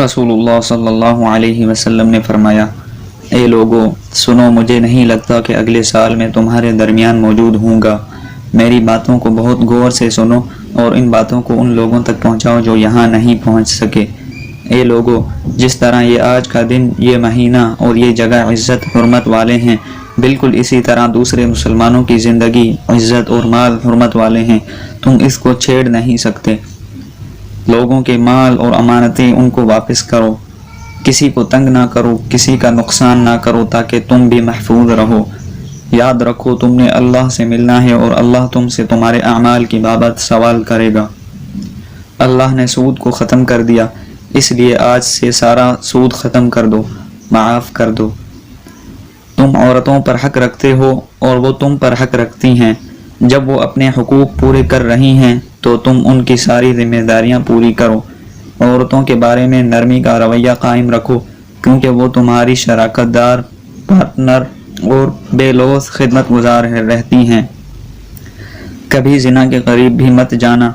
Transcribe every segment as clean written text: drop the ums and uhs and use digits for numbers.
رسول اللہ صلی اللہ علیہ وسلم نے فرمایا، اے لوگو سنو، مجھے نہیں لگتا کہ اگلے سال میں تمہارے درمیان موجود ہوں گا۔ میری باتوں کو بہت غور سے سنو اور ان باتوں کو ان لوگوں تک پہنچاؤ جو یہاں نہیں پہنچ سکے۔ اے لوگو، جس طرح یہ آج کا دن، یہ مہینہ اور یہ جگہ عزت حرمت والے ہیں، بالکل اسی طرح دوسرے مسلمانوں کی زندگی، عزت اور مال حرمت والے ہیں۔ تم اس کو چھیڑ نہیں سکتے۔ لوگوں کے مال اور امانتیں ان کو واپس کرو، کسی کو تنگ نہ کرو، کسی کا نقصان نہ کرو تاکہ تم بھی محفوظ رہو۔ یاد رکھو تم نے اللہ سے ملنا ہے اور اللہ تم سے تمہارے اعمال کی بابت سوال کرے گا۔ اللہ نے سود کو ختم کر دیا، اس لیے آج سے سارا سود ختم کر دو، معاف کر دو۔ تم عورتوں پر حق رکھتے ہو اور وہ تم پر حق رکھتی ہیں۔ جب وہ اپنے حقوق پورے کر رہی ہیں تو تم ان کی ساری ذمہ داریاں پوری کرو۔ عورتوں کے بارے میں نرمی کا رویہ قائم رکھو، کیونکہ وہ تمہاری شراکت دار، پارٹنر اور بے لوث خدمت گزار رہتی ہیں۔ کبھی زنا کے قریب بھی مت جانا۔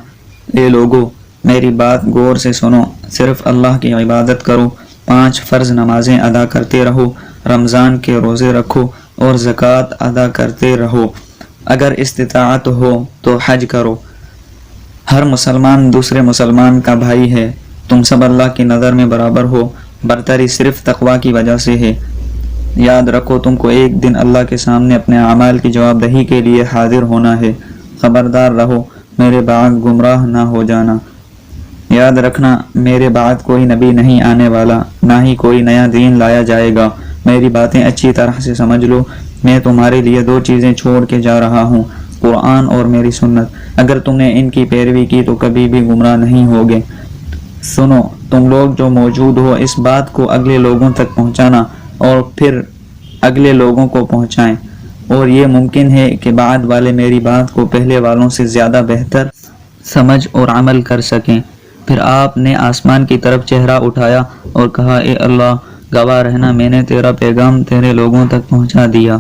اے لوگو، میری بات غور سے سنو، صرف اللہ کی عبادت کرو، 5 فرض نمازیں ادا کرتے رہو، رمضان کے روزے رکھو اور زکوٰۃ ادا کرتے رہو۔ اگر استطاعت ہو تو حج کرو۔ ہر مسلمان دوسرے مسلمان کا بھائی ہے، تم سب اللہ کی نظر میں برابر ہو، برتری صرف تقوی کی وجہ سے ہے۔ یاد رکھو تم کو ایک دن اللہ کے سامنے اپنے اعمال کی جواب دہی کے لیے حاضر ہونا ہے۔ خبردار رہو، میرے بعد گمراہ نہ ہو جانا۔ یاد رکھنا، میرے بعد کوئی نبی نہیں آنے والا، نہ ہی کوئی نیا دین لایا جائے گا۔ میری باتیں اچھی طرح سے سمجھ لو، میں تمہارے لیے 2 چیزیں چھوڑ کے جا رہا ہوں، قرآن اور میری سنت۔ اگر تم نے ان کی پیروی کی تو کبھی بھی گمراہ نہیں ہوگے۔ سنو، تم لوگ جو موجود ہو، اس بات کو اگلے لوگوں تک پہنچانا اور پھر اگلے لوگوں کو پہنچائیں، اور یہ ممکن ہے کہ بعد والے میری بات کو پہلے والوں سے زیادہ بہتر سمجھ اور عمل کر سکیں۔ پھر آپ نے آسمان کی طرف چہرہ اٹھایا اور کہا، اے اللہ، گواہ رہنا میں نے تیرا پیغام تیرے لوگوں تک پہنچا دیا۔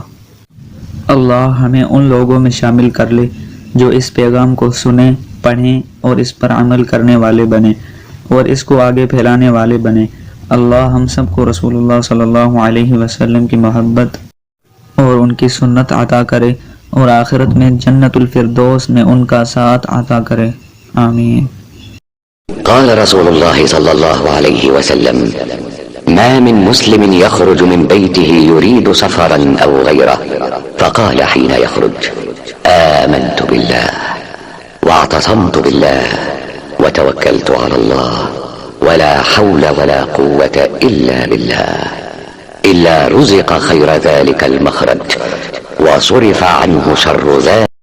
اللہ ہمیں ان لوگوں میں شامل کر لے جو اس پیغام کو سنیں، پڑھیں اور اس پر عمل کرنے والے بنیں اور اس کو آگے پھیلانے والے بنیں۔ اللہ ہم سب کو رسول اللہ صلی اللہ علیہ وسلم کی محبت اور ان کی سنت عطا کرے اور آخرت میں جنت الفردوس میں ان کا ساتھ عطا کرے، آمین۔ قال رسول الله صلى الله عليه وسلم: ما من مسلم يخرج من بيته يريد سفرا أو غيره فقال حين يخرج: آمنت بالله واعتصمت بالله وتوكلت على الله ولا حول ولا قوة إلا بالله إلا رزق خير ذلك المخرج وصرف عنه شر ذلك